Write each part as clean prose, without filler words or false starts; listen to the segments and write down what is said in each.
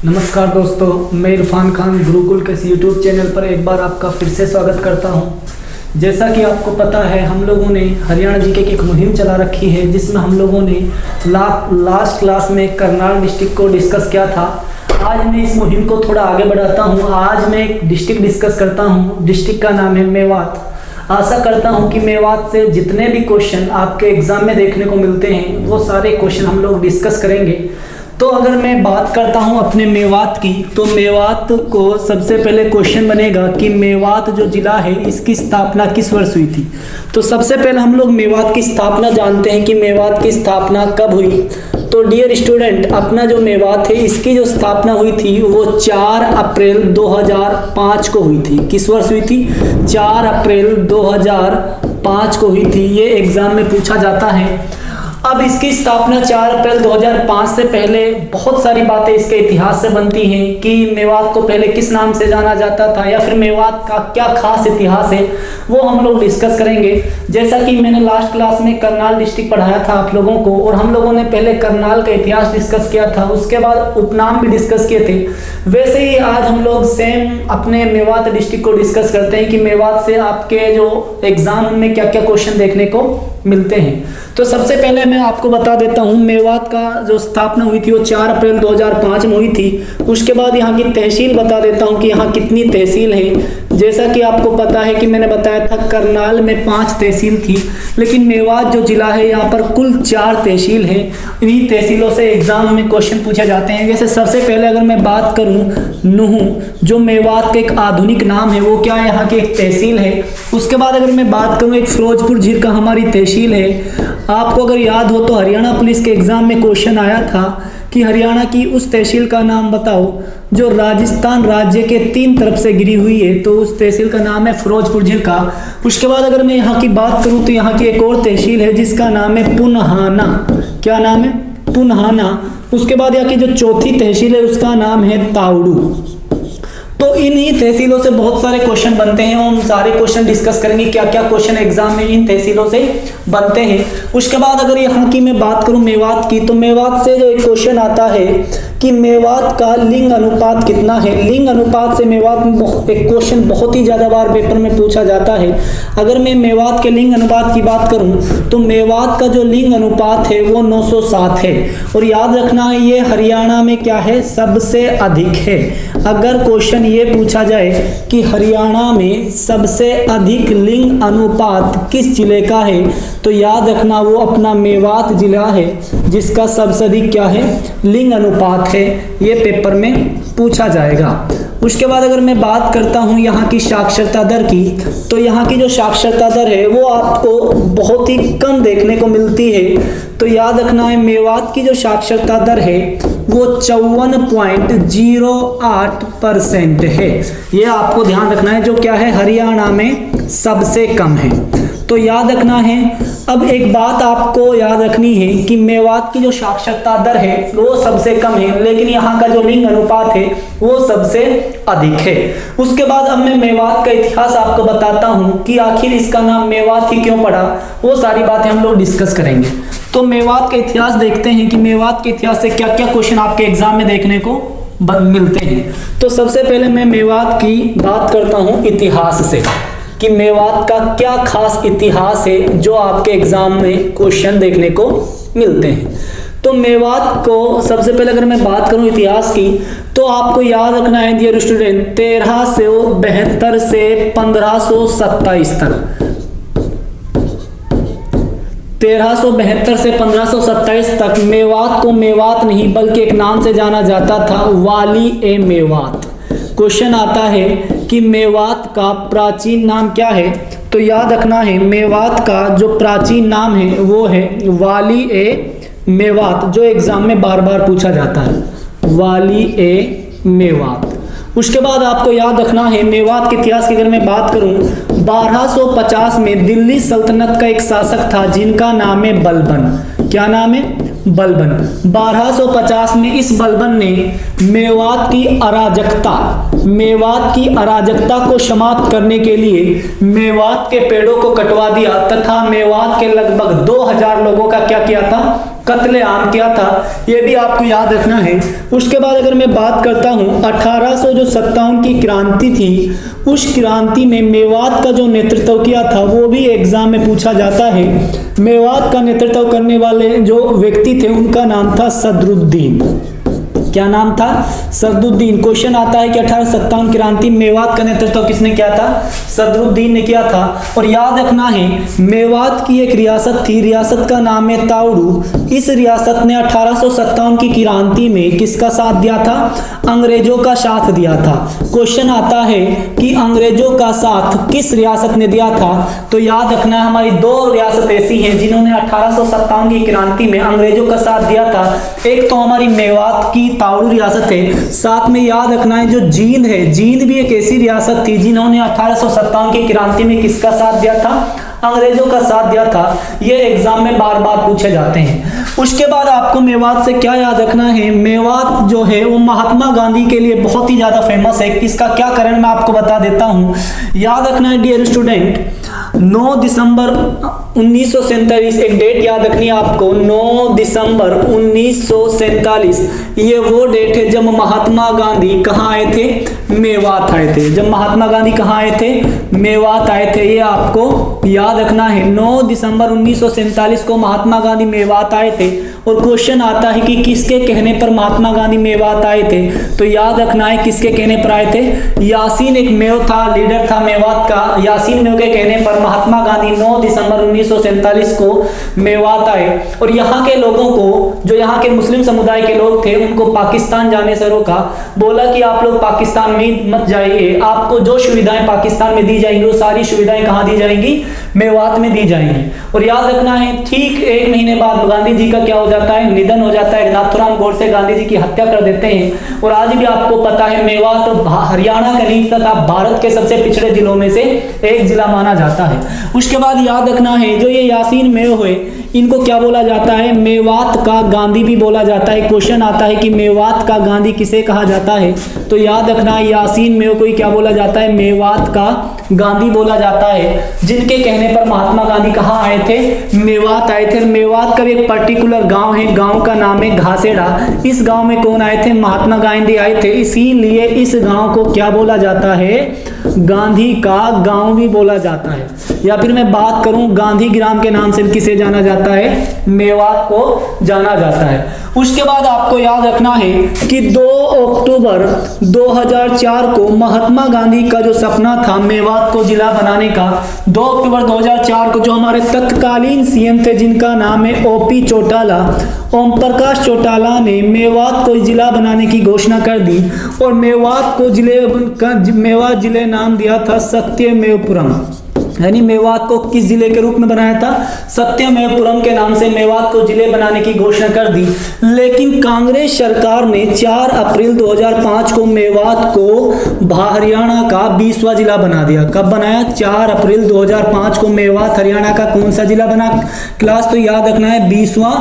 नमस्कार दोस्तों, मैं इरफान खान गुरुकुल के यूट्यूब चैनल पर एक बार आपका फिर से स्वागत करता हूं। जैसा कि आपको पता है, हम लोगों ने हरियाणा जीके की एक मुहिम चला रखी है जिसमें हम लोगों ने लास्ट क्लास में करनाल डिस्ट्रिक्ट को डिस्कस किया था। आज मैं इस मुहिम को थोड़ा आगे बढ़ाता हूं। आज मैं एक डिस्ट्रिक्ट डिस्कस करता हूं। डिस्ट्रिक्ट का नाम है मेवात। आशा करता हूं कि मेवात से जितने भी क्वेश्चन आपके एग्जाम में देखने को मिलते हैं वो सारे क्वेश्चन हम लोग डिस्कस करेंगे। तो अगर मैं बात करता हूं अपने मेवात की, तो मेवात को सबसे पहले क्वेश्चन बनेगा कि मेवात जो जिला है इसकी स्थापना किस वर्ष हुई थी। तो सबसे पहले हम लोग मेवात की स्थापना जानते हैं कि मेवात की स्थापना कब हुई। तो डियर स्टूडेंट, अपना जो मेवात है इसकी जो स्थापना हुई थी वो 4 अप्रैल 2005 को हुई थी। किस वर्ष हुई थी? 4 अप्रैल 2005 को हुई थी। ये एग्जाम में पूछा जाता है। अब इसकी स्थापना 4 अप्रैल 2005 से पहले बहुत सारी बातें इसके इतिहास से बनती हैं कि मेवात को पहले किस नाम से जाना जाता था या फिर मेवात का क्या खास इतिहास है, वो हम लोग डिस्कस करेंगे। जैसा कि मैंने लास्ट क्लास में करनाल डिस्ट्रिक्ट पढ़ाया था आप लोगों को, और हम लोगों ने पहले करनाल का इतिहास डिस्कस किया था, उसके बाद उपनाम भी डिस्कस किए थे। वैसे ही आज हम लोग सेम अपने मेवात डिस्ट्रिक्ट को डिस्कस करते हैं कि मेवात से आपके जो एग्जाम में क्या क्या क्वेश्चन देखने को मिलते हैं। तो सबसे पहले मैं आपको बता देता हूं, मेवात का जो स्थापना हुई थी वो 4 अप्रैल 2005 में हुई थी। उसके बाद यहाँ की तहसील बता देता हूं कि यहाँ कितनी तहसील है। जैसा कि आपको पता है कि मैंने बताया था करनाल में 5 तहसील थी, लेकिन मेवात जो जिला है यहाँ पर कुल 4 तहसील है। इन्हीं तहसीलों से एग्जाम में क्वेश्चन पूछे जाते हैं। जैसे सबसे पहले अगर मैं बात करूं, नूहू जो मेवात का एक आधुनिक नाम है, वो क्या है? यहाँ की एक तहसील है। उसके बाद अगर मैं बात करूं, एक फिरोजपुर झीर का हमारी तहसील है। आपको अगर याद हो तो हरियाणा पुलिस के एग्जाम में क्वेश्चन आया था कि हरियाणा की उस तहसील का नाम बताओ जो राजस्थान राज्य के 3 तरफ से घिरी हुई है। तो उस तहसील का नाम है फिरोजपुर झीर का। उसके बाद अगर मैं यहाँ की बात करूँ तो यहाँ की एक और तहसील है जिसका नाम है पुन्हाना। क्या नाम है? पुन्हाना। उसके बाद यहाँ की जो चौथी तहसील है उसका नाम है तावड़ू। तो इन्हीं तहसीलों से बहुत सारे क्वेश्चन बनते हैं। हम सारे क्वेश्चन डिस्कस करेंगे क्या क्या क्वेश्चन एग्जाम में इन तहसीलों से बनते हैं। उसके बाद अगर यहाँ की मैं बात करूँ मेवात की, तो मेवात से जो एक क्वेश्चन आता है कि मेवात का लिंग अनुपात कितना है। लिंग अनुपात से मेवात में एक क्वेश्चन बहुत ही ज्यादा बार पेपर में पूछा जाता है। अगर मैं मेवात के लिंग अनुपात की बात करूं तो मेवात का जो लिंग अनुपात है वो 907 है। और याद रखना है ये हरियाणा में क्या है? सबसे अधिक है। अगर क्वेश्चन ये पूछा जाए कि हरियाणा में सबसे अधिक लिंग अनुपात किस जिले का है, तो याद रखना वो अपना मेवात जिला है जिसका सबसे अधिक क्या है? लिंग अनुपात है। ये पेपर में पूछा जाएगा। उसके बाद अगर मैं बात करता हूं यहाँ की साक्षरता दर की, तो यहाँ की जो साक्षरता दर है वो आपको बहुत ही कम देखने को मिलती है। तो याद रखना है मेवात की जो साक्षरता दर है वो 54.08% है। ये आपको ध्यान रखना है, जो क्या है हरियाणा में सबसे कम है। तो याद रखना है। अब एक बात आपको याद रखनी है कि मेवात की जो साक्षरता दर है वो सबसे कम है, लेकिन यहाँ का जो लिंग अनुपात है वो सबसे अधिक है। उसके बाद अब मैं मेवात का इतिहास आपको बताता हूँ कि आखिर इसका नाम मेवात ही क्यों पड़ा। वो सारी बातें हम लोग डिस्कस करेंगे। तो मेवात का इतिहास देखते हैं कि मेवात के इतिहास से क्या क्या क्वेश्चन आपके एग्जाम में देखने को मिलते हैं। तो सबसे पहले मैं मेवात की बात करता हूँ इतिहास से कि मेवात का क्या खास इतिहास है जो आपके एग्जाम में क्वेश्चन देखने को मिलते हैं। तो मेवात को सबसे पहले अगर मैं बात करूं इतिहास की, तो आपको याद रखना है डियर स्टूडेंट, 1372 से 1527 तक। 1372 से 1527 तक मेवात को मेवात नहीं बल्कि एक नाम से जाना जाता था, वाली ए मेवात। क्वेश्चन आता है कि मेवात का प्राचीन नाम क्या है। तो याद रखना है मेवात का जो प्राचीन नाम है वो है वाली ए मेवात, जो एग्जाम में बार बार पूछा जाता है, वाली ए मेवात। उसके बाद आपको याद रखना है मेवात के इतिहास की अगर मैं बात करूं, 1250 में दिल्ली सल्तनत का एक शासक था जिनका नाम है बलबन। क्या नाम है? बलबन। 1250 में इस बलबन ने मेवात की अराजकता को समाप्त करने के लिए मेवात के पेड़ों को कटवा दिया तथा मेवात के लगभग 2000 लोगों का क्या किया था? कत्लेआम किया था, ये भी आपको याद रखना है। उसके बाद अगर मैं बात करता हूँ 1857 की क्रांति थी, उस क्रांति में मेवात का जो नेतृत्व किया था वो भी एग्जाम में पूछा जाता है। मेवात का नेतृत्व करने वाले जो व्यक्ति थे उनका नाम था सदरुद्दीन। क्या नाम था? सदरुद्दीन। क्वेश्चन आता है कि 1857 क्रांति मेवात का नेतृत्व किसने किया था? सदरुद्दीन ने किया था। और याद रखना है मेवात की एक रियासत थी, रियासत का नाम है ताउडू। इस रियासत ने 1857 की क्रांति में किसका साथ दिया था? अंग्रेजों का साथ दिया था। क्वेश्चन आता है कि अंग्रेजों का साथ किस रियासत ने दिया था? तो याद रखना है हमारी दो रियासत ऐसी हैं जिन्होंने 1857 की क्रांति में अंग्रेजों का साथ दिया था। एक तो हमारी मेवात की ताउडू रियासत है, साथ में याद रखना है जो जींद है, जींद भी एक ऐसी रियासत थी जिन्होंने 1857 की क्रांति में किसका साथ दिया था? अंग्रेजों का साथ दिया था। ये एग्जाम में बार बार पूछे जाते हैं। उसके बाद आपको मेवात से क्या याद रखना है? मेवात जो है वो महात्मा गांधी के लिए बहुत ही ज्यादा फेमस है। इसका क्या कारण मैं आपको बता देता हूं। याद रखना है डियर स्टूडेंट, 9 दिसंबर 1947, एक डेट याद रखनी है आपको, 9 दिसंबर 1947, ये वो डेट है जब महात्मा गांधी कहाँ आए थे? मेवात आए थे। जब महात्मा गांधी कहाँ आए थे? मेवात आए थे। ये आपको याद रखना है, 9 दिसंबर 1947 को महात्मा गांधी मेवात आए थे। और क्वेश्चन आता है कि किसके कहने पर महात्मा गांधी मेवात आए थे? तो याद रखना है किसके कहने पर आए थे? यासीन एक मेव था, लीडर था मेवात का। यासीन मेव के कहने पर महात्मा गांधी 9 दिसंबर 1947 को मेवात आए। और यहाँ के लोगों को, जो यहाँ के मुस्लिम समुदाय के लोग थे, उनको पाकिस्तान जाने से रोका। बोला कि आप लोग पाकिस्तान में मत जाइए, आपको जो सुविधाएं पाकिस्तान में दी जाएंगी वो सारी सुविधाएं कहाँ दी जाएंगी? मेवात में दी जाएंगी। और याद रखना है ठीक 1 महीने बाद गांधी जी का क्या हो जाता है? निधन हो जाता है। नाथूराम गोडसे गांधी जी की हत्या कर देते हैं। और आज भी आपको पता है मेवात हरियाणा का नहीं तथा भारत के सबसे पिछड़े जिलों में से एक जिला माना जाता है। उसके बाद याद रखना है जो ये यासीन मेव हुए, इनको क्या बोला जाता है? मेवात का गांधी भी बोला जाता है। क्वेश्चन आता है कि मेवात का गांधी किसे कहा जाता है? तो याद रखना है यासीन मेव को ही क्या बोला जाता है? मेवात का गांधी बोला जाता है, जिनके कहने पर महात्मा गांधी कहाँ आए थे? मेवात आए थे। मेवात का भी एक पर्टिकुलर गांव है, गांव का नाम है घासेड़ा। इस गांव में कौन आए थे? महात्मा गांधी आए थे। इसीलिए इस गांव को क्या बोला जाता है? गांधी का गांव भी बोला जाता है। या फिर मैं बात करूं गांधी ग्राम के नाम से किसे जाना जाता है? मेवात को जाना जाता है। उसके बाद आपको याद रखना है कि 2 अक्टूबर 2004 को महात्मा गांधी का जो सपना था मेवात को जिला बनाने का, 2 अक्टूबर 2004 को जो हमारे तत्कालीन सीएम थे जिनका नाम है ओपी चौटाला, ओम प्रकाश चौटाला ने मेवात को जिला बनाने की घोषणा कर दी। और मेवात को मेवात जिले नाम दिया था सत्यमेवपुरम। यानी मेवात को किस जिले के रूप में बनाया था? सत्यमेवपुरम के नाम से मेवात को जिले बनाने की घोषणा कर दी। लेकिन कांग्रेस सरकार ने 4 अप्रैल 2005 को मेवात को हरियाणा का 20वां जिला बना दिया। कब बनाया? 4 अप्रैल 2005 को मेवात हरियाणा का कौन सा जिला बना? क्लास तो याद रखना है 20वां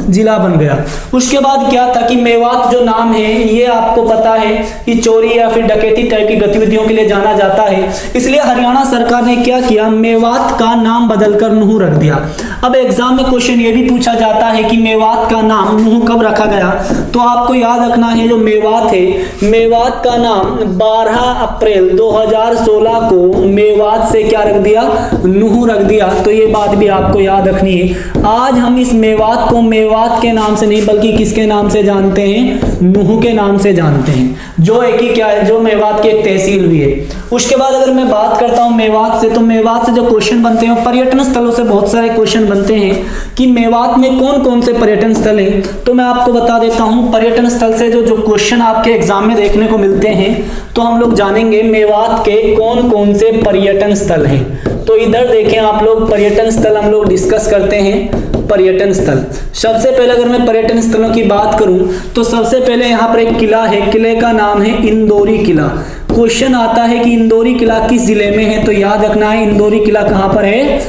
जिला बन गया। उसके बाद क्या था कि मेवात जो नाम है ये आपको पता है कि चोरी या फिर डकैती टाइप की गतिविधियों के लिए जाना जाता है। इसलिए हरियाणा सरकार ने क्या किया? मेवात का नाम बदलकर नूह रख दिया। अब एग्जाम में क्वेश्चन ये भी पूछा जाता है कि मेवात का नाम नूह कब रखा गया? तो आपको याद रखना है जो मेवात है, मेवात का नाम 12 अप्रैल 2016 को मेवात से क्या रख दिया? नूह रख दिया। तो ये बात भी आपको याद रखनी है। आज हम इस मेवात को मेवात के नाम से नहीं बल्कि किसके नाम से जानते हैं? नूह के नाम से जानते हैं, जो एक ही क्या है, जो मेवात की एक तहसील भी है। उसके बाद अगर मैं बात करता हूँ मेवात से, तो मेवात से जो क्वेश्चन बनते हैं पर्यटन स्थलों से बहुत सारे क्वेश्चन बनते हैं कि मेवात में कौन कौन से पर्यटन स्थल हैं। तो मैं आपको बता देता हूँ पर्यटन स्थल से जो क्वेश्चन आपके एग्जाम में देखने को मिलते हैं, तो हम लोग जानेंगे मेवात के कौन कौन से पर्यटन स्थल हैं। तो इधर देखें आप लोग, पर्यटन स्थल हम लोग डिस्कस करते हैं। पर्यटन स्थल, सबसे पहले अगर मैं पर्यटन स्थलों की बात करूं तो सबसे पहले यहाँ पर एक किला है, किले का नाम है इंदौरी किला। क्वेश्चन आता है कि इंदौरी किला किस जिले में है? तो याद रखना है इंदौरी किला कहाँ पर है?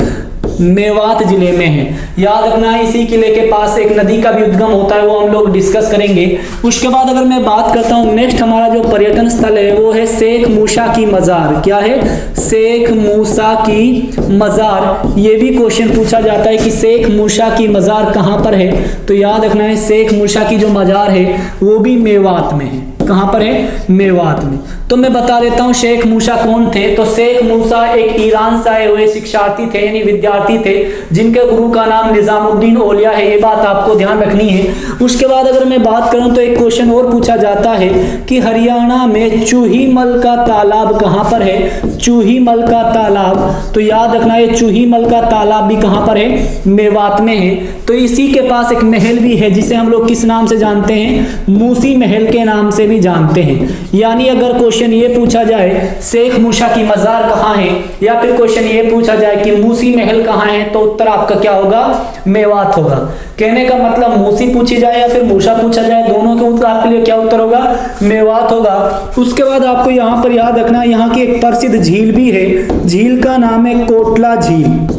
मेवात जिले में है। याद रखना है, इसी किले के पास एक नदी का भी उद्गम होता है, वो हम लोग डिस्कस करेंगे। उसके बाद अगर मैं बात करता हूँ, नेक्स्ट हमारा जो पर्यटन स्थल है वो है शेख मूसा की मज़ार। क्या है? शेख मूसा की मज़ार। ये भी क्वेश्चन पूछा जाता है कि शेख मूसा की मज़ार कहाँ पर है, तो याद रखना है शेख मूसा की जो मज़ार है वो भी मेवात में है। कहाँ पर है? मेवात में। तो मैं बता देता हूँ शेख मूसा कौन थे। तो शेख मूसा एक ईरान से आए हुए शिक्षार्थी थे, यानी विद्यार्थी थे, जिनके गुरु का नाम निजामुद्दीन औलिया है। ये बात आपको ध्यान रखनी है। उसके बाद अगर मैं बात करूँ तो एक क्वेश्चन और पूछा जाता है कि हरियाणा में चूहीमल का तालाब कहाँ पर है? चूहीमल का तालाब, तो याद रखना है चूहीमल का तालाब भी कहाँ पर है? मेवात में है। तो इसी के पास एक महल भी है जिसे हम लोग किस नाम से जानते हैं? मूसी महल के नाम से भी जानते हैं। यानी अगर क्वेश्चन ये पूछा जाए शेख मूसा की मज़ार कहाँ है, या फिर क्वेश्चन ये पूछा जाए कि मूसी महल कहाँ है, तो उत्तर आपका क्या होगा? मेवात होगा। कहने का मतलब मूसी पूछी जाए या फिर मूसा पूछा जाए, दोनों के उत्तर आपके लिए क्या उत्तर होगा? मेवात होगा। उसके बाद आपको यहाँ पर याद रखना, यहाँ की एक प्रसिद्ध झील भी है। झील का नाम है कोटला झील।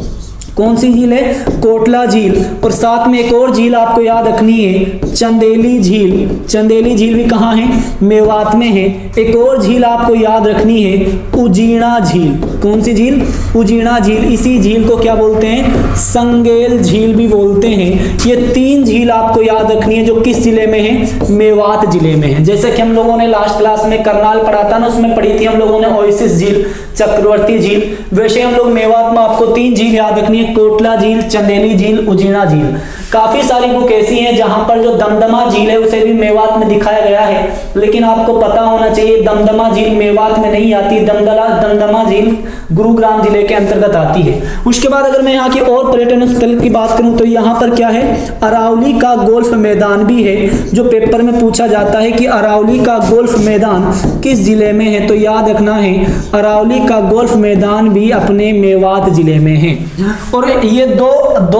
कौन सी झील है? कोटला झील। और साथ में एक और झील आपको याद रखनी है, चंदेली झील। चंदेली झील भी कहाँ है? मेवात में है। एक और झील आपको याद रखनी है, उजीना झील। कौन सी झील? उजीना झील। इसी झील को क्या बोलते हैं? संगेल झील भी बोलते हैं। ये तीन झील आपको याद रखनी है, जो किस जिले में है? मेवात जिले में है। जैसे कि हम लोगों ने लास्ट क्लास में करनाल पढ़ा था ना, उसमें पढ़ी थी हम लोगों ने ओएसिस झील, चक्रवर्ती झील। वैसे हम लोग मेवात में आपको तीन झील याद रखनी है, कोटला झील, चंदेली झील, उजीना झील। काफी सारी बुक ऐसी हैं जहां पर जो दमदमा झील है उसे भी मेवात में दिखाया गया है, लेकिन आपको पता होना चाहिए दमदमा झील मेवात में नहीं आती। दमदमा झील गुरुग्राम जिले के अंतर्गत आती है। उसके बाद अगर मैं यहाँ की और पर्यटन स्थल की बात करूं तो यहाँ पर क्या है? अरावली का गोल्फ मैदान भी है, जो पेपर में पूछा जाता है कि अरावली का गोल्फ मैदान किस जिले में है, तो याद रखना है अरावली का गोल्फ मैदान भी अपने मेवात जिले में है। और ये दो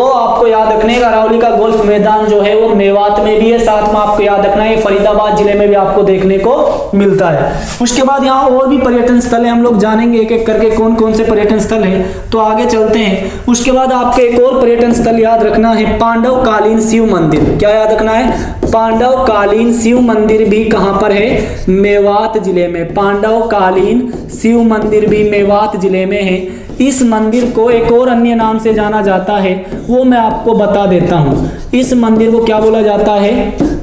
आपको याद रखने, अरावली का गोल्फ मैदान जो है वो मेवात में भी है, साथ में आपको याद रखना है फरीदाबाद जिले में भी आपको देखने को मिलता है। उसके बाद यहाँ और भी पर्यटन स्थल है, हम लोग जानेंगे एक एक करके कौन कौन से पर्यटन स्थल हैं। तो आगे चलते हैं। उसके बाद आपके एक और पर्यटन स्थल याद रखना है, पांडव कालीन शिव मंदिर। क्या याद रखना है? पांडव कालीन शिव मंदिर भी कहां पर है? मेवात जिले में। पांडव कालीन शिव मंदिर भी मेवात जिले में है। इस मंदिर को एक और अन्य नाम से जाना जाता है, वो मैं आपको बता देता हूं। इस मंदिर को क्या बोला जाता है?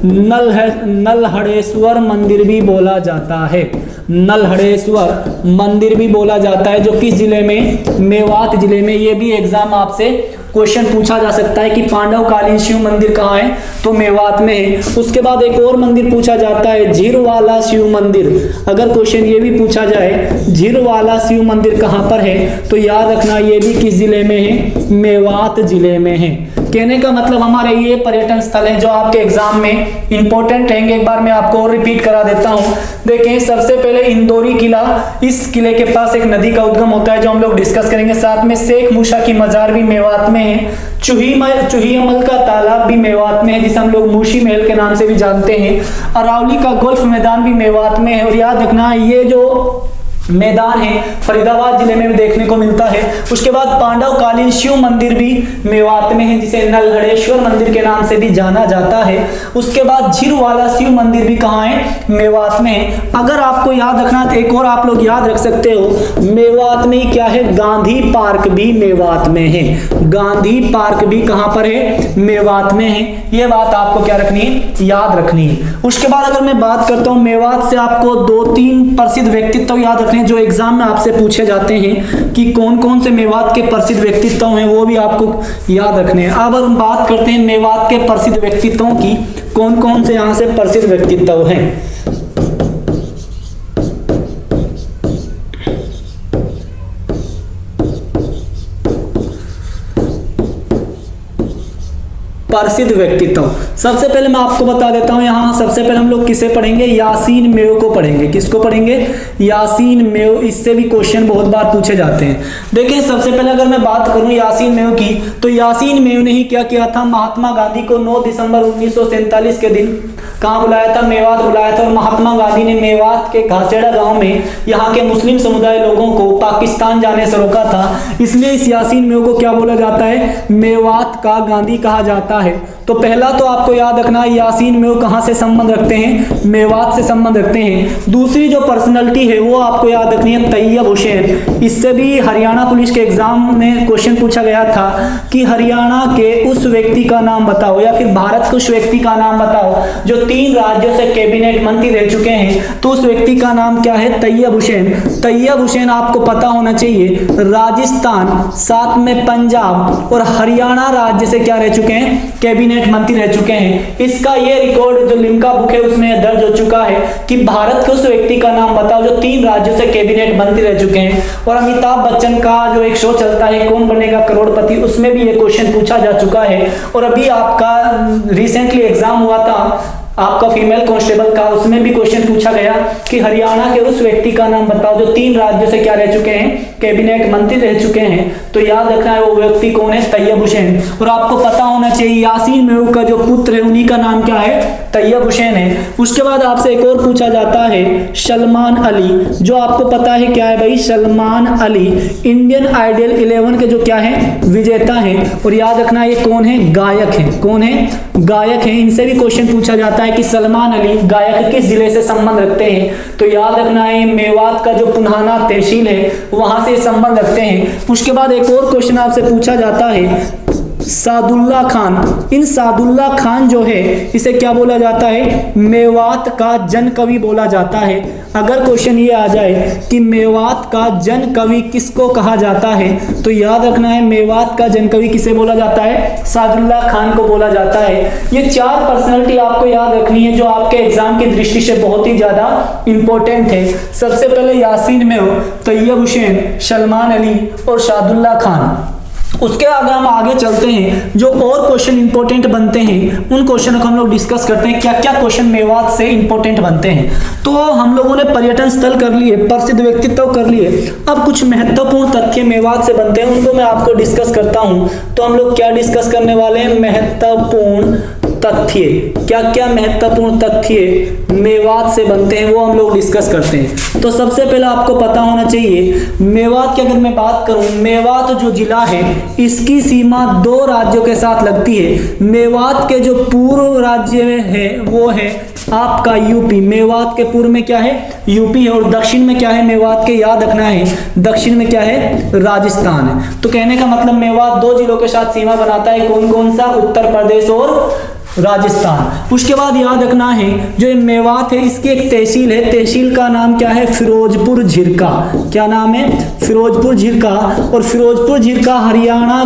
नलहड़ेश्वर मंदिर भी बोला जाता है। नलहड़ेश्वर मंदिर भी बोला जाता है, जो किस जिले में? मेवात जिले में। ये भी एग्जाम आपसे क्वेश्चन पूछा जा सकता है कि पांडव कालीन शिव मंदिर कहाँ है, तो मेवात में है। उसके बाद एक और मंदिर पूछा जाता है, झीरवाला शिव मंदिर। अगर क्वेश्चन ये भी पूछा जाए झीरवाला शिव मंदिर कहाँ पर है, तो याद रखना ये भी किस जिले में है? मेवात जिले में है। कहने का मतलब हमारे ये पर्यटन स्थल हैं जो आपके एग्जाम में इंपॉर्टेंट रहेंगे। एक बार मैं आपको और रिपीट करा देता हूँ। देखें, सबसे पहले इंदौरी किला, इस किले के पास एक नदी का उद्गम होता है जो हम लोग डिस्कस करेंगे। साथ में शेख मूसा की मजार भी मेवात में है। चूहीमल का तालाब भी मेवात में है, जिसे हम लोग मूसी महल के नाम से भी जानते हैं। अरावली का गोल्फ मैदान भी मेवात में है। और याद रखना ये जो मैदान है फरीदाबाद जिले में भी देखने को मिलता है। उसके बाद पांडव कालीन शिव मंदिर भी मेवात में है, जिसे नलहड़ेश्वर मंदिर के नाम से भी जाना जाता है। उसके बाद झीरवाला शिव मंदिर भी कहाँ है? मेवात में है। अगर आपको याद रखना तो एक और आप लोग याद रख सकते हो, मेवात में क्या है? गांधी पार्क भी मेवात में है। गांधी पार्क भी कहाँ पर है? मेवात में है। ये बात आपको क्या रखनी है? याद रखनी है। उसके बाद अगर मैं बात करता हूँ मेवात से, आपको 2-3 प्रसिद्ध व्यक्तित्व याद रखने जो एग्जाम में आपसे पूछे जाते हैं कि कौन कौन से मेवात के प्रसिद्ध व्यक्तित्व हैं, वो भी आपको याद रखने हैं। अब हम बात करते हैं मेवात के प्रसिद्ध व्यक्तित्वों की, कौन कौन से यहाँ से प्रसिद्ध व्यक्तित्व हैं। प्रसिद्ध व्यक्तित्व। सबसे पहले मैं आपको बता देता हूं, यहाँ सबसे पहले हम लोग किसे पढ़ेंगे, यासीन मेव को पढ़ेंगे। किसको पढ़ेंगे, यासीन मेव। इससे भी क्वेश्चन बहुत बार पूछे जाते हैं। देखिए सबसे पहले अगर मैं बात करूं यासीन मेव की, तो यासीन मेव ने ही क्या किया था, महात्मा गांधी को 9 दिसंबर 1947 के दिन कहाँ बुलाया था, मेवात बुलाया था। और महात्मा गांधी ने मेवात के घासेड़ा गांव में यहाँ के मुस्लिम समुदाय लोगों को पाकिस्तान जाने से रोका था। इसलिए इस यासीन मेव को क्या बोला जाता है, मेवात का गांधी कहा जाता है। तो पहला तो आपको याद रखना है, यासीन मेव कहाँ से संबंध रखते हैं, मेवात से संबंध रखते हैं। दूसरी जो पर्सनैलिटी है वो आपको याद रखनी है, तैयब हुसैन। इससे भी हरियाणा पुलिस के एग्जाम में क्वेश्चन पूछा गया था कि हरियाणा के उस व्यक्ति का नाम बताओ, या फिर भारत के उस व्यक्ति का नाम बताओ जो 3 राज्यों से कैबिनेट मंत्री रह चुके हैं। तो उस व्यक्ति का नाम क्या है, तैयब हुसैन। तैयब हुसैन आपको पता होना चाहिए, राजस्थान, साथ में पंजाब और हरियाणा राज्य से क्या रह चुके हैं, कैबिनेट मंत्री रह चुके हैं। इसका ये रिकॉर्ड जो लिम्का बुक है उसमें दर्ज हो चुका है कि भारत के उस व्यक्ति का नाम बताओ जो 3 राज्यों से कैबिनेट मंत्री रह चुके हैं। और अमिताभ बच्चन का जो एक शो चलता है कौन बनेगा करोड़पति, उसमें भी ये क्वेश्चन पूछा जा चुका है। और अभी आपका रिसेंटली एग्जाम हुआ था आपका फीमेल कांस्टेबल का, उसमें भी क्वेश्चन पूछा गया कि हरियाणा के उस व्यक्ति का नाम बताओ जो 3 राज्यों से क्या रह चुके हैं, कैबिनेट मंत्री रह चुके हैं। तो याद रखना है वो व्यक्ति कौन है, तैयब हुसैन। और आपको पता होना चाहिए यासीन मेव का जो पुत्र है उन्हीं का नाम क्या है, तैयब हुसैन है। उसके बाद आपसे एक और पूछा जाता है सलमान अली, जो आपको पता है क्या है भाई, सलमान अली इंडियन आइडल 11 के जो क्या है, विजेता है। और याद रखना ये कौन है, गायक है। कौन है, गायक है। इनसे भी क्वेश्चन पूछा जाता है कि सलमान अली गायक किस जिले से संबंध रखते हैं। तो याद रखना है मेवात का जो पुन्हाना तहसील है वहां से संबंध रखते हैं। उसके बाद एक और क्वेश्चन आपसे पूछा जाता है सादुल्ला खान। इन सादुल्ला खान जो है इसे क्या बोला जाता है, मेवात का जन कवि बोला जाता है। अगर क्वेश्चन ये आ जाए कि मेवात का जन कवि किसको कहा जाता है, तो याद रखना है मेवात का जन कवि किसे बोला जाता है, सादुल्ला खान को बोला जाता है। ये 4 पर्सनैलिटी आपको याद रखनी है जो आपके एग्जाम की दृष्टि से बहुत ही ज्यादा इंपॉर्टेंट है। सबसे पहले यासीन मेव, तैयब हुसैन, सलमान अली और सादुल्ला खान। उसके अगर हम आगे चलते हैं जो और क्वेश्चन इंपॉर्टेंट बनते हैं उन क्वेश्चनों को हम लोग डिस्कस करते हैं, क्या क्या क्वेश्चन मेवात से इंपॉर्टेंट बनते हैं। तो हम लोगों ने पर्यटन स्थल कर लिए, प्रसिद्ध व्यक्तित्व कर लिए, अब कुछ महत्वपूर्ण तथ्य मेवात से बनते हैं उनको मैं आपको डिस्कस करता हूं। तो हम लोग क्या डिस्कस करने वाले हैं, महत्वपूर्ण तथ्य। क्या क्या महत्वपूर्ण तथ्य मेवात से बनते हैं वो हम लोग डिस्कस करते हैं। तो सबसे पहले आपको पता होना चाहिए मेवात की अगर मैं बात करूं, मेवात जो जिला है इसकी सीमा 2 राज्यों के साथ लगती है। मेवात के जो पूर्व राज्य है वो है आपका यूपी। मेवात के पूर्व में क्या है, यूपी है। और दक्षिण में क्या है मेवात के, याद रखना है दक्षिण में क्या है, राजस्थान है। तो कहने का मतलब मेवात 2 जिलों के साथ सीमा बनाता है, कौन कौन सा, उत्तर प्रदेश और राजस्थान। उसके बाद याद रखना है जो मेवात है इसकी एक तहसील है, तहसील का नाम क्या है, फिरोजपुर झिरका। क्या नाम है, फिरोजपुर झिरका। और फिरोजपुर झिरका हरियाणा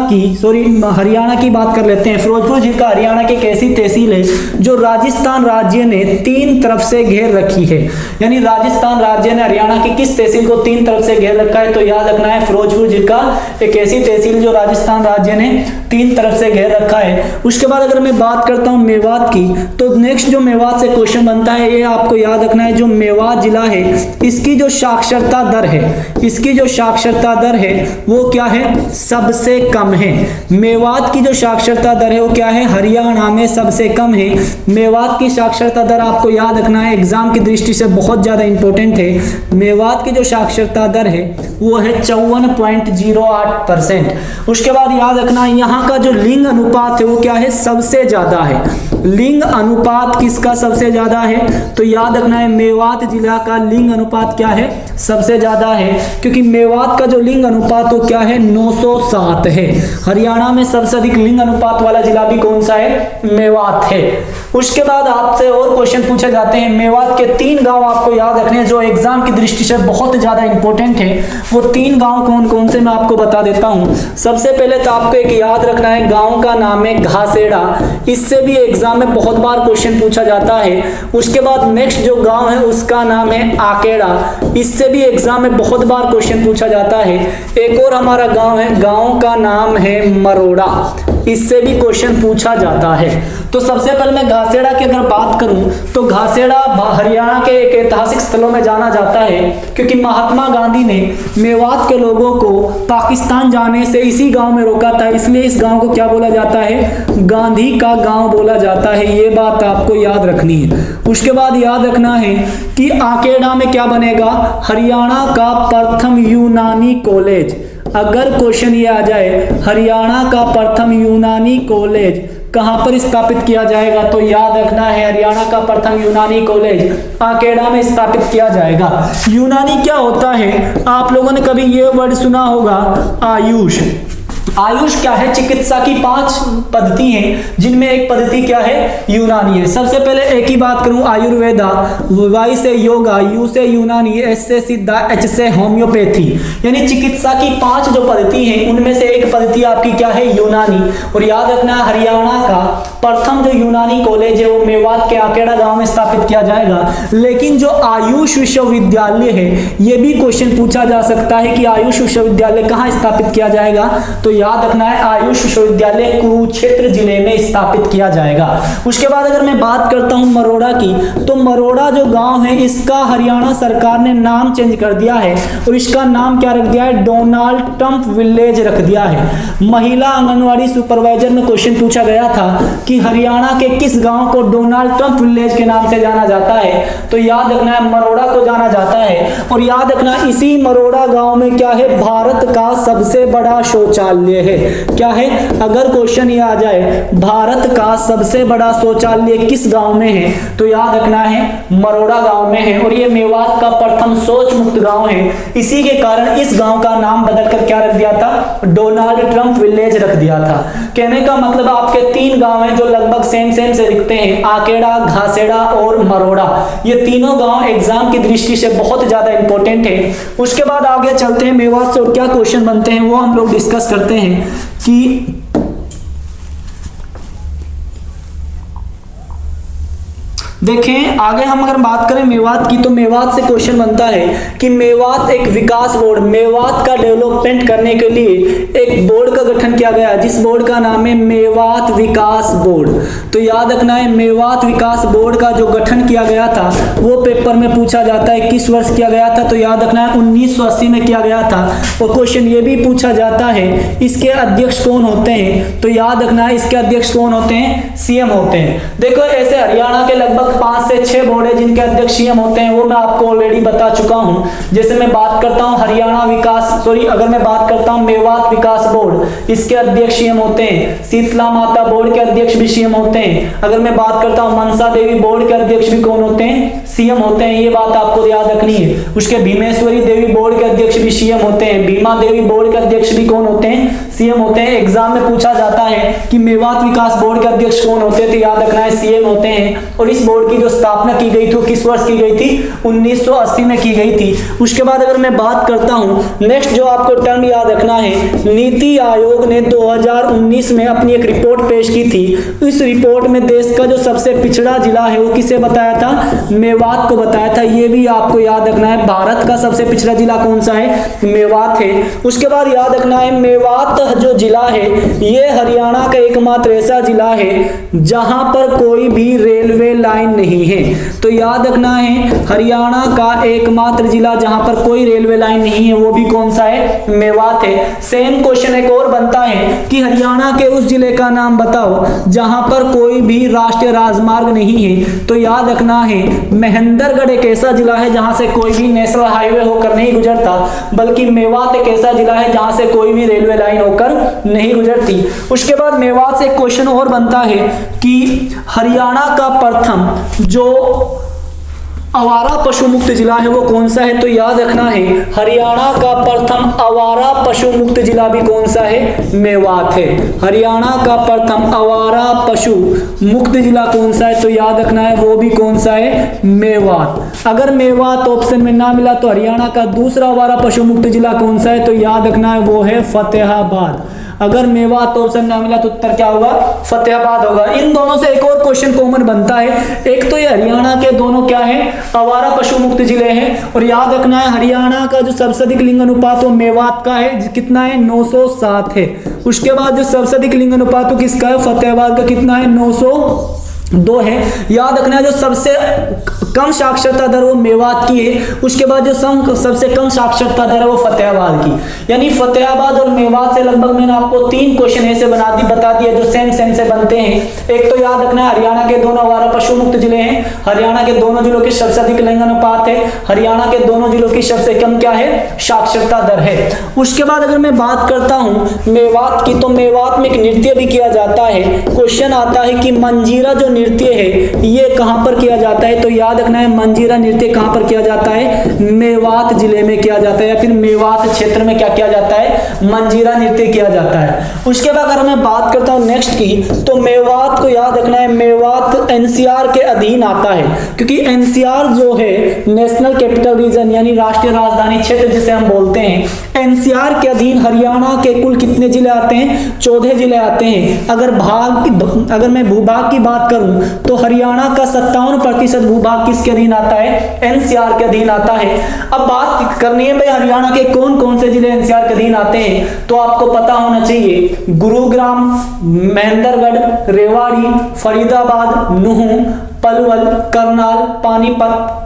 की बात कर लेते हैं। फिरोजपुर झिरका हरियाणा की एक ऐसी तहसील है जो राजस्थान राज्य ने 3 तरफ से घेर रखी है। यानी राजस्थान राज्य ने हरियाणा की किस तहसील को 3 तरफ से घेर रखा है, तो याद रखना है फिरोजपुर झिरका एक ऐसी तहसील जो राजस्थान राज्य ने 3 तरफ से घेर रखा है। उसके बाद अगर मैं बात करता हूं मेवात की, तो नेक्स्ट जो मेवात से क्वेश्चन बनता है ये आपको याद रखना है, जो मेवात जिला है इसकी जो साक्षरता दर है, इसकी जो साक्षरता दर है वो क्या है, सबसे कम है। मेवात की जो साक्षरता दर है वो क्या है, हरियाणा में सबसे कम है। मेवात की साक्षरता दर आपको याद रखना है, एग्जाम की दृष्टि से बहुत ज्यादा इंपॉर्टेंट है। मेवात की जो साक्षरता दर है वो है 54.08%। उसके बाद याद रखना है यहाँ का जो लिंग अनुपात है वो क्या है, सबसे ज्यादा है। लिंग अनुपात किसका सबसे ज्यादा है, तो याद रखना है मेवात जिला का लिंग अनुपात क्या है, सबसे ज्यादा है। क्योंकि मेवात का जो लिंग अनुपात तो क्या है, 907 है। हरियाणा में सबसे अधिक लिंग अनुपात वाला जिला भी कौन सा है, मेवात है। उसके बाद आपसे और क्वेश्चन पूछे जाते हैं। मेवात के 3 गांव आपको याद रखने हैं जो एग्जाम की दृष्टि से बहुत ज्यादा इंपॉर्टेंट है। वो 3 गांव कौन कौन से मैं आपको बता देता हूं। सबसे पहले तो आपको एक याद रखना है, गांव का नाम है घासेड़ा। इससे भी एग्जाम में बहुत बार क्वेश्चन पूछा जाता है। उसके बाद नेक्स्ट जो गांव है उसका नाम है आकेड़ा। इससे भी एग्जाम में बहुत बार क्वेश्चन पूछा जाता है। एक और हमारा गांव है, गांव का नाम है मरोड़ा। इससे भी क्वेश्चन पूछा जाता है। तो सबसे पहले मैं घासेड़ा की अगर बात करूं तो घासेड़ा हरियाणा के एक ऐतिहासिक स्थलों में जाना जाता है, क्योंकि महात्मा गांधी ने मेवात के लोगों को पाकिस्तान जाने से इसी गांव में रोका था, इसलिए इस गांव को क्या बोला जाता है, गांधी का गांव बोला जाता है। ये बात आपको याद रखनी है। उसके बाद याद रखना है कि आकेड़ा में क्या बनेगा, हरियाणा का प्रथम यूनानी कॉलेज। अगर क्वेश्चन ये आ जाए हरियाणा का प्रथम यूनानी कॉलेज कहां पर स्थापित किया जाएगा, तो याद रखना है हरियाणा का प्रथम यूनानी कॉलेज आकेड़ा में स्थापित किया जाएगा। यूनानी क्या होता है, आप लोगों ने कभी ये वर्ड सुना होगा, आयुष। आयुष क्या है, चिकित्सा की 5 पद्धति हैं, जिनमें एक पद्धति क्या है, यूनानी है। सबसे पहले एक ही बात करूं, आयुर्वेदा, वाई से योगा, यू से यूनानी, एस से सिद्धा, एच से होम्योपैथी, यानी चिकित्सा की 5 जो पद्धति हैं उनमें से एक पद्धति आपकी क्या है, यूनानी। और याद रखना हरियाणा का प्रथम जो यूनानी कॉलेज है वो मेवात के आकेड़ा गांव में स्थापित किया जाएगा। लेकिन जो आयुष विश्वविद्यालय है, ये भी क्वेश्चन पूछा जा सकता है कि आयुष विश्वविद्यालय कहां स्थापित किया जाएगा, तो याद रखना है आयुष विश्वविद्यालय कुरुक्षेत्र जिले में स्थापित किया जाएगा। उसके बाद अगर मैं बात करता हूं मरोड़ा की, तो मरोड़ा जो गांव है इसका हरियाणा सरकार ने नाम चेंज कर दिया है और इसका नाम क्या रख दिया है, डोनाल्ड ट्रंप विलेज रख दिया है। महिला आंगनवाड़ी सुपरवाइजर में क्वेश्चन पूछा गया था कि हरियाणा के किस गांव को डोनाल्ड ट्रंप विलेज के नाम से जाना जाता है, तो याद रखना है मरोड़ा को जाना जाता है। और याद रखना इसी मरोड़ा गांव में क्या है, भारत का सबसे बड़ा शौचालय है। क्या है, अगर क्वेश्चन ये आ जाए भारत का सबसे बड़ा शौचालय किस गांव में है, तो याद रखना है मरोड़ा गांव में है। और ये मेवात का प्रथम शौच मुक्त गांव है, इसी के कारण इस गांव का नाम बदलकर क्या रख दिया था, डोनाल्ड ट्रंप विलेज रख दिया था। कहने का मतलब आपके 3 गांव हैं जो लगभग सेम से दिखते हैं, आकेड़ा, घासेड़ा और मरोड़ा। ये तीनों गांव एग्जाम की दृष्टि से बहुत ज्यादा इंपॉर्टेंट है। उसके बाद आगे चलते हैं, मेवात से और क्या क्वेश्चन बनते हैं वो हम लोग डिस्कस करते हैं कि देखें आगे हम अगर बात करें मेवात की, तो मेवात से क्वेश्चन बनता है कि मेवात एक विकास बोर्ड, मेवात का डेवलपमेंट करने के लिए एक बोर्ड का गठन किया गया, जिस बोर्ड का नाम है मेवात विकास बोर्ड। तो याद रखना है मेवात विकास बोर्ड का जो गठन किया गया था वो पेपर में पूछा जाता है, किस वर्ष किया गया था, तो याद रखना है 1980 में किया गया था। और क्वेश्चन ये भी पूछा जाता है इसके अध्यक्ष कौन होते हैं, तो याद रखना है इसके अध्यक्ष कौन होते हैं, सीएम होते हैं। देखो ऐसे हरियाणा के लगभग 5 से 6 बोर्ड है जिनके अध्यक्ष सीएम होते हैं, वो मैं आपको ऑलरेडी बता चुका हूं। जैसे मैं बात करता हूं हरियाणा विकास अगर मैं बात करता हूं मेवात विकास बोर्ड, इसके अध्यक्ष सीएम होते हैं। शीतला माता बोर्ड के अध्यक्ष भी सीएम होते हैं। अगर मैं बात करता हूं मनसा देवी बोर्ड के अध्यक्ष भी कौन होते हैं, सीएम होते हैं। ये बात आपको याद रखनी है। उसके भीमेश्वरी देवी बोर्ड के अध्यक्ष भी सीएम होते हैं। भीमा देवी बोर्ड के अध्यक्ष भी कौन होते हैं, सीएम होते हैं। एग्जाम में पूछा जाता है कि मेवात विकास बोर्ड के अध्यक्ष कौन होते हैं, तो याद रखना है सीएम होते हैं। और इस बोर्ड की जो स्थापना की गई थी किस वर्ष की गई थी, 1980 में की गई थी। उसके बाद अगर मैं बात करता हूं नेक्स्ट जो आपको टर्म याद रखना है, नीति आयोग ने 2019 में अपनी एक रिपोर्ट पेश की थी। इस रिपोर्ट में देश का जो सबसे पिछड़ा जिला है वो किसे बताया था, मेवात को बताया था। ये भी आपको याद रखना है, भारत का सबसे पिछड़ा जिला कौन सा है, मेवात है। उसके बाद याद रखना है मेवात जो जिला है ये हरियाणा का एकमात्र ऐसा जिला है जहां पर कोई भी रेलवे लाइन नहीं है। तो याद रखना है हरियाणा का एकमात्र जिला जहां पर कोई रेलवे लाइन नहीं है वो भी कौन सा है, मेवात है। सेम क्वेश्चन एक और बनता है कि हरियाणा के उस जिले का नाम बताओ जहां पर कोई भी राष्ट्रीय राजमार्ग नहीं है, तो याद रखना है महेंद्रगढ़ एक ऐसा जिला है जहां से कोई भी नेशनल हाईवे होकर नहीं गुजरता, बल्कि मेवात एक ऐसा जिला है जहां से कोई भी रेलवे लाइन होकर नहीं गुजरती। उसके बाद मेवात से क्वेश्चन और बनता है कि हरियाणा का प्रथम जो आवारा पशु मुक्त जिला है वो कौन सा है, तो याद रखना है हरियाणा का प्रथम आवारा पशु मुक्त जिला भी कौन सा है, मेवात है। हरियाणा का प्रथम आवारा पशु मुक्त जिला कौन सा है, तो याद रखना है वो भी कौन सा है, मेवात। अगर मेवात ऑप्शन में ना मिला तो हरियाणा का दूसरा आवारा पशु मुक्त जिला कौन सा है, तो याद रखना है वो है फतेहाबाद। अगर मेवात ऑप्शन ना मिला तो उत्तर क्या होगा, फतेहाबाद होगा। इन दोनों से एक और क्वेश्चन कॉमन बनता है। एक तो ये हरियाणा के दोनों क्या है, आवारा पशु मुक्त जिले हैं। और याद रखना है हरियाणा का जो सबसे अधिक लिंग अनुपात वो मेवात का है, कितना है 907 है। उसके बाद जो सबसे अधिक लिंग अनुपात वो किसका है, फतेहाबाद का, कितना है 902 है। याद रखना है जो सबसे कम साक्षरता दर वो मेवात की है। उसके बाद जो सबसे कम साक्षरता दर है वो फतेहाबाद की। यानी फतेहाबाद और मेवात से लगभग मैंने आपको 3 क्वेश्चन ऐसे बता दिए जो सेम से बनते हैं। एक तो याद रखना है हरियाणा के दोनों आवारा पशु मुक्त जिले हैं, हरियाणा के दोनों जिलों की सबसे अधिक लिंग अनुपात है, हरियाणा के दोनों जिलों की सबसे कम क्या है, साक्षरता दर है। उसके बाद अगर मैं बात करता हूं मेवात की, तो मेवात में एक नृत्य भी किया जाता है। क्वेश्चन आता है कि मंजीरा जो नृत्य है ये कहां पर किया जाता है, तो याद रखना है मंजीरा नृत्य कहां पर किया जाता है, मेवात जिले में किया जाता है, या फिर मेवात क्षेत्र में क्या किया जाता है, मंजीरा नृत्य किया जाता है। उसके बाद अगर मैं बात करता हूं नेक्स्ट की, तो मेवात को याद रखना है मेवात एनसीआर के अधीन आता है, क्योंकि एनसीआर जो है नेशनल कैपिटल रीजन यानी राष्ट्रीय राजधानी क्षेत्र जिसे हम बोलते हैं, एनसीआर के अधीन हरियाणा के कुल कितने जिले आते हैं, 14 जिले आते हैं। अगर मैं भूभाग की बात करूं तो हरियाणा का 57% भूभाग किसके अधीन आता है, एनसीआर के अधीन आता है। अब बात करनी है भाई हरियाणा के कौन कौन से जिले एनसीआर के अधीन आते हैं, तो आपको पता होना चाहिए गुरुग्राम, महेंद्रगढ़, रेवाड़ी, फरीदाबाद, नूंह, पलवल, करनाल, पानीपत।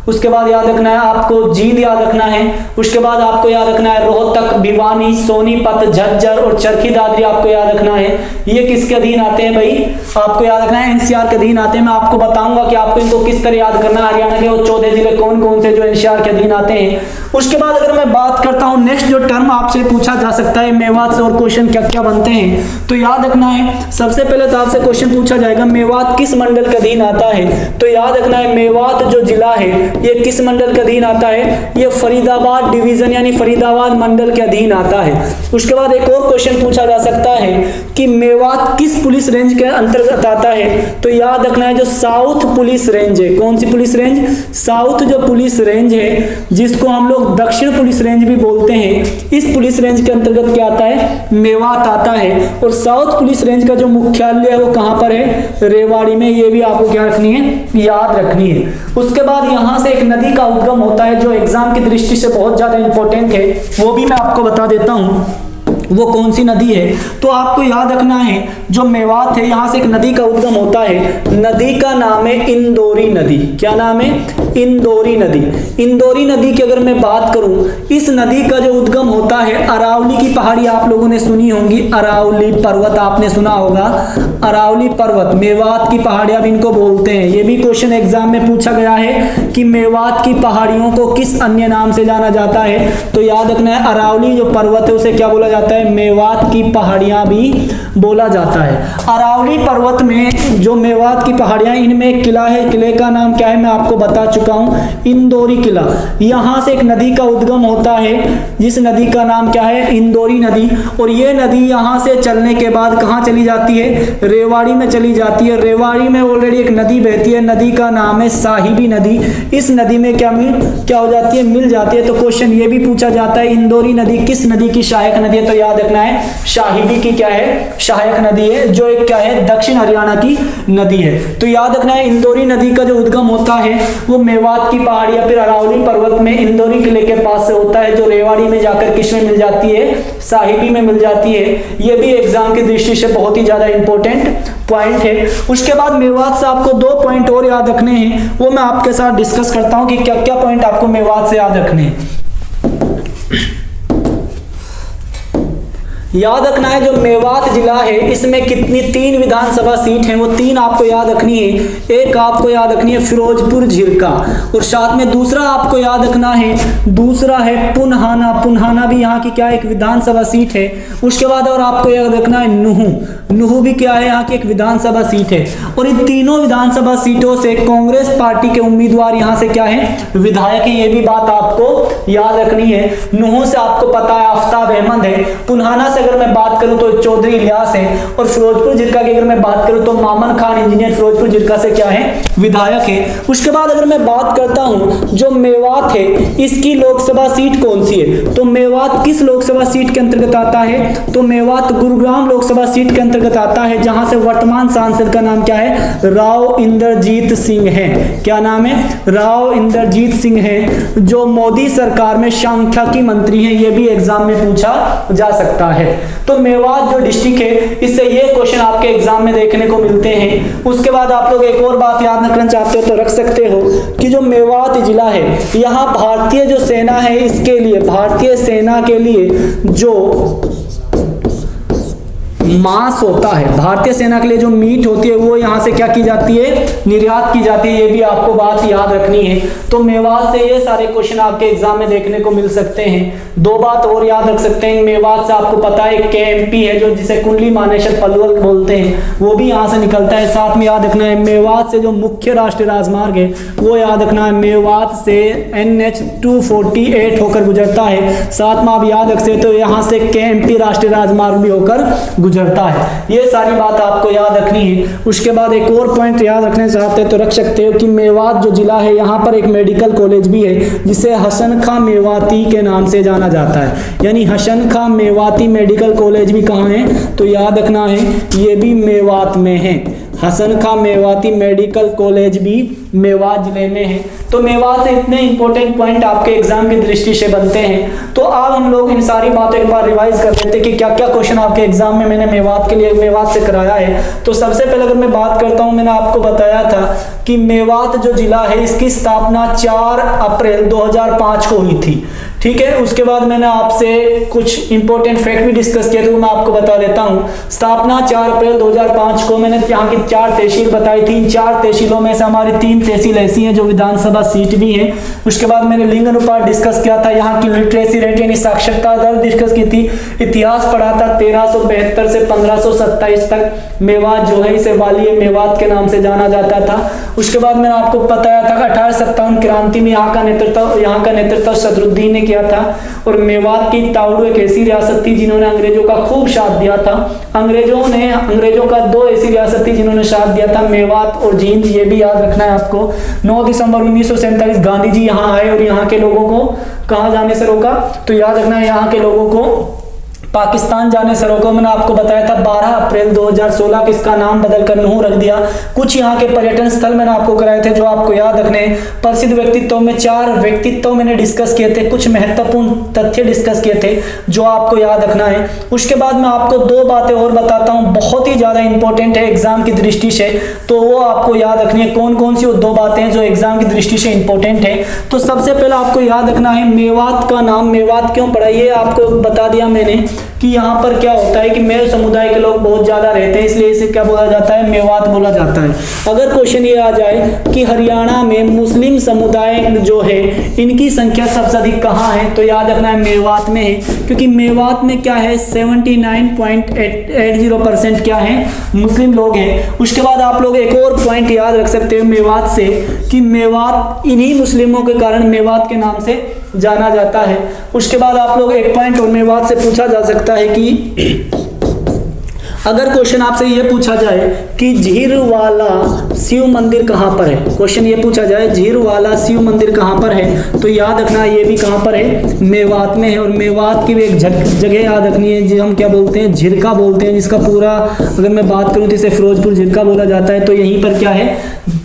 उसके बाद याद रखना है आपको जींद याद रखना है। उसके बाद आपको याद रखना है रोहतक, भिवानी, सोनीपत, झज्जर और चरखी दादरी आपको याद रखना है। ये किसके अधीन आते हैं भाई, आपको याद रखना है एनसीआर के अधीन आते हैं। मैं आपको बताऊंगा कि आपको इनको किस तरह याद करना है, हरियाणा के वो 14 जिले कौन कौन से जो एनसीआर के अधीन आते हैं। उसके बाद अगर मैं बात करता हूं नेक्स्ट जो टर्म आपसे पूछा जा सकता है मेवात से और क्वेश्चन क्या क्या बनते हैं, तो याद रखना है सबसे पहले तो आपसे क्वेश्चन पूछा जाएगा मेवात किस मंडल के अधीन आता है, तो याद रखना है मेवात जो जिला है ये किस मंडल के अधीन आता है, ये फरीदाबाद डिवीजन यानी फरीदाबाद मंडल के अधीन आता है। उसके बाद एक और क्वेश्चन पूछा जा सकता है कि मेवात किस पुलिस रेंज के अंतर्गत आता है, तो याद रखना है जो साउथ पुलिस रेंज है, कौन सी पुलिस रेंज, साउथ जो पुलिस रेंज है जिसको हम लोग दक्षिण पुलिस रेंज भी बोलते हैं, इस पुलिस रेंज के अंतर्गत क्या आता है, मेवात आता है। और साउथ पुलिस रेंज का जो मुख्यालय है वो कहां पर है, रेवाड़ी में। ये भी आपको क्या रखनी है, याद रखनी है। उसके बाद यहां से एक नदी का उद्गम होता है जो एग्जाम की दृष्टि से बहुत ज्यादा इंपॉर्टेंट है, वो भी मैं आपको बता देता हूं वो कौन सी नदी है। तो आपको याद रखना है जो मेवात है यहां से एक नदी का उद्गम होता है, नदी का नाम है इंदौरी नदी। क्या नाम है, इंदौरी नदी। इंदौरी नदी की अगर मैं बात करूं, इस नदी का जो उद्गम होता है अरावली की पहाड़ी आप लोगों ने सुनी होंगी, अरावली पर्वत आपने सुना होगा, अरावली पर्वत मेवात की पहाड़ियां भी इनको बोलते हैं। ये भी क्वेश्चन एग्जाम में पूछा गया है कि मेवात की पहाड़ियों को किस अन्य नाम से जाना जाता है, तो याद रखना है अरावली जो पर्वत है उसे क्या बोला जाता है, मेवात की पहाड़ियां भी बोला जाता है। अरावली पर्वत में जो मेवात की पहाड़ियां, इनमें एक किला है, किले का नाम क्या है मैं आपको बता चुका हूं, इंदौरी किला। यहां से एक नदी का उद्गम होता है जिस नदी का नाम क्या है, इंदौरी नदी। और ये नदी यहां से चलने के बाद कहां चली जाती है, रेवाड़ी में चली जाती है। रेवाड़ी में ऑलरेडी एक नदी बहती है, नदी का नाम है साहिबी नदी। इस नदी में क्या हो जाती है, मिल जाती है। तो क्वेश्चन ये भी पूछा जाता है इंदौरी नदी किस नदी की सहायक नदी है, तो याद रखना है साहिबी की क्या है, सहायक नदी है, जो एक क्या है, दक्षिण हरियाणा की नदी है। तो याद रखना है इंदौरी नदी का जो उद्गम होता है वो मेवात की पहाड़ी या फिर अरावली पर्वत में इंदौरी किले के पास से होता है, जो रेवाड़ी में जाकर किस में मिल जाती है, साहिबी में मिल जाती है। ये भी एग्जाम की दृष्टि से बहुत ही ज्यादा इंपॉर्टेंट पॉइंट है। उसके बाद मेवात से आपको 2 पॉइंट और याद रखने हैं, वो मैं आपके साथ डिस्कस करता हूं कि क्या क्या पॉइंट आपको मेवात से याद रखने हैं। याद रखना है जो मेवात जिला है इसमें कितनी 3 विधानसभा सीट हैं, वो 3 आपको याद रखनी है। एक आपको याद रखनी है फिरोजपुर झिरका, और साथ में दूसरा आपको याद रखना है, दूसरा है पुन्हाना। पुन्हाना भी यहाँ की क्या एक विधानसभा सीट है। उसके बाद और आपको याद रखना है नुहू। नुहू भी क्या है, यहाँ की एक विधानसभा सीट है। और इन तीनों विधानसभा सीटों से कांग्रेस पार्टी के उम्मीदवार यहाँ से क्या है, विधायक है। ये भी बात आपको याद रखनी है। नुहू से आपको पता है आफ्ताब अहमद है। पुन्हाना से अगर मैं बात करूं तो चौधरी इलियास है। और फिरोजपुर झिरका की अगर मैं बात करूं तो मामन खान इंजीनियर फिरोजपुर झिरका से क्या है, विधायक है। उसके बाद अगर मैं बात करता हूं जो मेवात है इसकी लोकसभा सीट कौन सी है, तो मेवात किस लोकसभा सीट के अंतर्गत आता है, तो मेवात गुरुग्राम लोकसभा सीट के अंतर्गत अंतर्गत आता है, जहां से वर्तमान सांसद का नाम क्या है, राव इंद्रजीत सिंह है। क्या नाम है, राव इंद्रजीत सिंह है, जो मोदी सरकार में सांख्यिकी मंत्री हैं। ये भी एग्जाम में पूछा जा सकता है। तो मेवात जो डिस्ट्रिक्ट है, इससे ये क्वेश्चन आपके एग्जाम में देखने को मिलते हैं। उसके बाद आप लोग एक और बात याद रखना चाहते हो तो रख सकते हो कि जो मेवात जिला है, यहाँ भारतीय जो सेना है, इसके लिए भारतीय सेना के लिए जो मांस होता है, भारतीय सेना के लिए जो मीट होती है, वो यहाँ से क्या की जाती है, निर्यात की जाती है। ये भी आपको बात याद रखनी है। तो मेवात से ये सारे क्वेश्चन आपके एग्जाम में देखने को मिल सकते हैं। दो बात और याद रख सकते हैं, मेवात से आपको पता है KMP है, जो जिसे कुंडली मानेसर पलवल बोलते हैं, वो भी यहाँ से निकलता है। साथ में याद रखना है, मेवात से जो मुख्य राष्ट्रीय राजमार्ग है, वो याद रखना है, मेवात से NH 248 होकर गुजरता है। साथ में आप याद रख सकते हो, यहाँ से KMP राष्ट्रीय राजमार्ग भी होकर गुजरता है। ये सारी बात आपको याद रखनी है। उसके बाद एक और पॉइंट याद रखने चाहते हैं तो रख सकते हो कि मेवात जो जिला है, यहाँ पर एक मेडिकल कॉलेज भी है, जिसे हसन खां मेवाती के नाम से जाना जाता है। यानी हसन खां मेवाती मेडिकल कॉलेज भी कहाँ है, तो याद रखना है, ये भी मेवात में है। हसन खां मेवाती मेडिकल कॉलेज भी मेवात जिले में है। तो मेवात से इतने इंपॉर्टेंट पॉइंट आपके एग्जाम की दृष्टि से बनते हैं। तो अब हम लोग इन सारी बातों एक बार रिवाइज कर लेते हैं कि क्या क्या क्वेश्चन आपके एग्जाम में मैंने मेवात के लिए मेवात से कराया है। तो सबसे पहले अगर मैं बात करता हूं, मैंने आपको बताया था कि मेवात जो जिला है, इसकी स्थापना 4 अप्रैल 2005 को हुई थी। ठीक है, उसके बाद मैंने आपसे कुछ इंपॉर्टेंट फैक्ट भी डिस्कस किए थे, वो मैं आपको बता देता हूँ। स्थापना 4 अप्रैल 2005 को, मैंने यहाँ की 4 तहसील बताई थी। इन 4 तहसीलों में से हमारी 3 तहसील ऐसी हैं जो विधानसभा सीट भी है। उसके बाद मैंने लिंग अनुपात डिस्कस किया था, यहाँ की लिटरेसी रेट यानी साक्षरता दर डिस्कस की थी। इतिहास पढ़ा था, 1372 से 1527 तक मेवात जो है, इसे वालिय मेवात के नाम से जाना जाता था। उसके बाद मैंने आपको बताया था कि 1857 क्रांति में यहाँ का नेतृत्व सदरुद्दीन ने किया था। और मेवात की ताउडू एक ऐसी रियासत थी जिन्होंने अंग्रेजों का खूब साथ दिया था। अंग्रेजों का 2 ऐसी रियासत थी जिन्होंने साथ दिया था, मेवात और जींद। ये भी याद रखना है आपको। 9 दिसंबर 1947 गांधी जी यहाँ आए और यहाँ के लोगों को कहाँ जाने से रोका, तो याद रखना है, यहाँ के लोगों को पाकिस्तान जाने से रोको। मैंने आपको बताया था 12 अप्रैल 2016 को इसका नाम बदलकर नूह रख दिया। कुछ यहाँ के पर्यटन स्थल मैंने आपको कराए थे जो आपको याद रखने हैं। प्रसिद्ध व्यक्तित्व में 4 व्यक्तित्व मैंने डिस्कस किए थे, कुछ महत्वपूर्ण तथ्य डिस्कस किए थे जो आपको याद रखना है। उसके बाद मैं आपको 2 बातें और बताता हूँ, बहुत ही ज्यादा इंपॉर्टेंट है एग्जाम की दृष्टि से, तो वो आपको याद रखनी है। कौन कौन सी वो 2 बातें हैं जो एग्जाम की दृष्टि से इंपॉर्टेंट है। तो सबसे पहले आपको याद रखना है, मेवात का नाम मेवात क्यों पड़ा, ये आपको बता दिया मैंने कि यहाँ पर क्या होता है कि मेल समुदाय के लोग बहुत ज्यादा रहते हैं, इसलिए इसे क्या बोला जाता है, मेवात बोला जाता है। अगर क्वेश्चन ये आ जाए कि हरियाणा में मुस्लिम समुदाय जो है, इनकी संख्या सबसे अधिक कहाँ है, तो याद रखना है मेवात में है, क्योंकि मेवात में क्या है 79.80% क्या है, मुस्लिम लोग हैं। उसके बाद आप लोग एक और पॉइंट याद रख सकते हो मेवात से कि मेवात इन्हीं मुस्लिमों के कारण मेवात के नाम से जाना जाता है। उसके बाद आप लोग एक पॉइंट और मेवात से पूछा जा सकता है कि अगर क्वेश्चन आपसे ये पूछा जाए कि झीरवाला शिव मंदिर कहाँ पर है, क्वेश्चन ये पूछा जाए झीरवाला शिव मंदिर कहाँ पर है, तो याद रखना ये भी कहाँ पर है, मेवात में है। और मेवात की भी एक जगह याद रखनी है जो हम क्या बोलते हैं, झिरका बोलते हैं, जिसका पूरा अगर मैं बात करूँ तो इसे फिरोजपुर झिरका बोला जाता है। तो यहीं पर क्या है,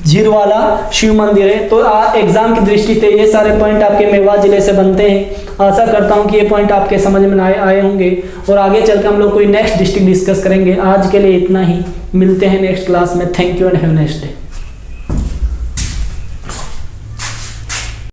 झीरवाला शिव मंदिर है। तो एग्जाम की दृष्टि से ये सारे पॉइंट आपके मेवात जिले से बनते हैं। आशा करता हूँ कि ये पॉइंट आपके समझ में आए होंगे और आगे चलकर हम लोग कोई नेक्स्ट डिस्ट्रिक्ट डिस्कस करेंगे। आज के लिए इतना ही, मिलते हैं नेक्स्ट क्लास में। Thank you and have a nice day.